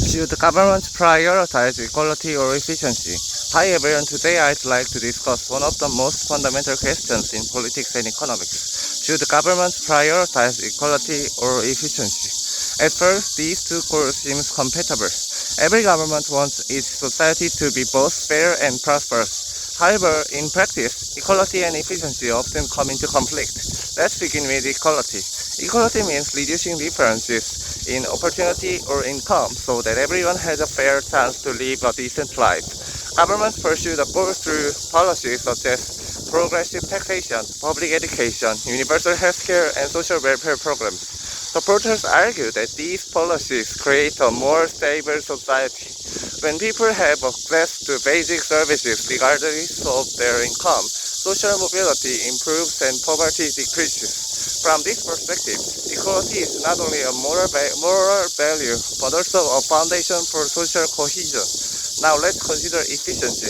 Should governments prioritize equality or efficiency? Hi everyone, today I'd like to discuss one of the most fundamental questions in politics and economics. Should governments prioritize equality or efficiency? At first, these two goals seem compatible. Every government wants its society to be both fair and prosperous. However, in practice, equality and efficiency often come into conflict. Let's begin with equality. Equality means reducing differences in opportunity or income so that everyone has a fair chance to live a decent life. Governments pursue the goal through policies such as progressive taxation, public education, universal healthcare, and social welfare programs. Supporters argue that these policies create a more stable society. When people have access to basic services regardless of their income, social mobility improves and poverty decreases. From this perspective, equality is not only a moral value, but also a foundation for social cohesion. Now let's consider efficiency.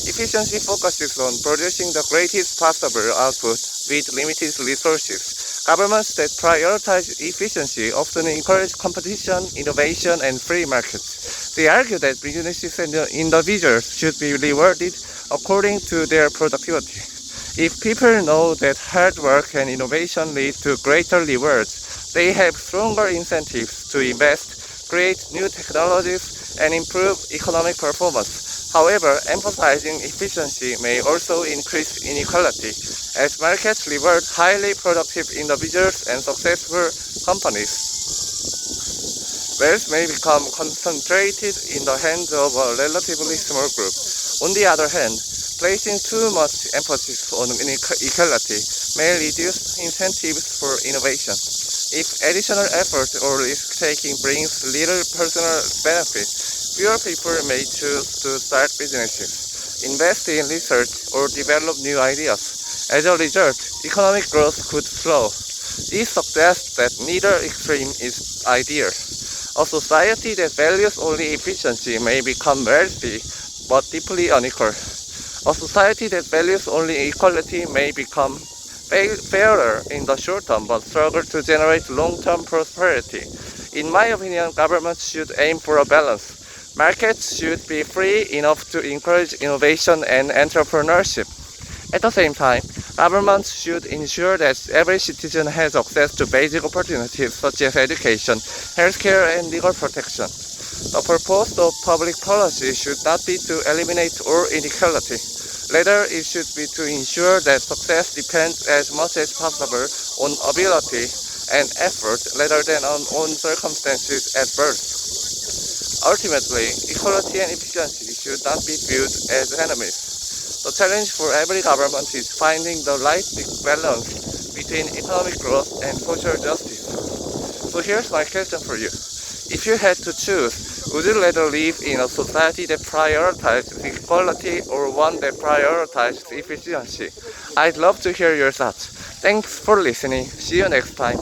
Efficiency focuses on producing the greatest possible output with limited resources. Governments that prioritize efficiency often encourage competition, innovation, and free markets. They argue that businesses and individuals should be rewarded according to their productivity. If people know that hard work and innovation lead to greater rewards, they have stronger incentives to invest, create new technologies, and improve economic performance. However, emphasizing efficiency may also increase inequality, as markets reward highly productive individuals and successful companies. Wealth may become concentrated in the hands of a relatively small group. On the other hand, placing too much emphasis on equality may reduce incentives for innovation. If additional effort or risk-taking brings little personal benefit, fewer people may choose to start businesses, invest in research, or develop new ideas. As a result, economic growth could slow. This suggests that neither extreme is ideal. A society that values only efficiency may become wealthy but deeply unequal. A society that values only equality may become fairer in the short term but struggle to generate long-term prosperity. In my opinion, governments should aim for a balance. Markets should be free enough to encourage innovation and entrepreneurship. At the same time, governments should ensure that every citizen has access to basic opportunities such as education, healthcare, and legal protection. The purpose of public policy should not be to eliminate all inequality. Rather, it should be to ensure that success depends as much as possible on ability and effort rather than on circumstances at birth. Ultimately, equality and efficiency should not be viewed as enemies. The challenge for every government is finding the right balance between economic growth and social justice. So here's my question for you. If you had to choose, would you rather live in a society that prioritizes equality or one that prioritizes efficiency? I'd love to hear your thoughts. Thanks for listening. See you next time.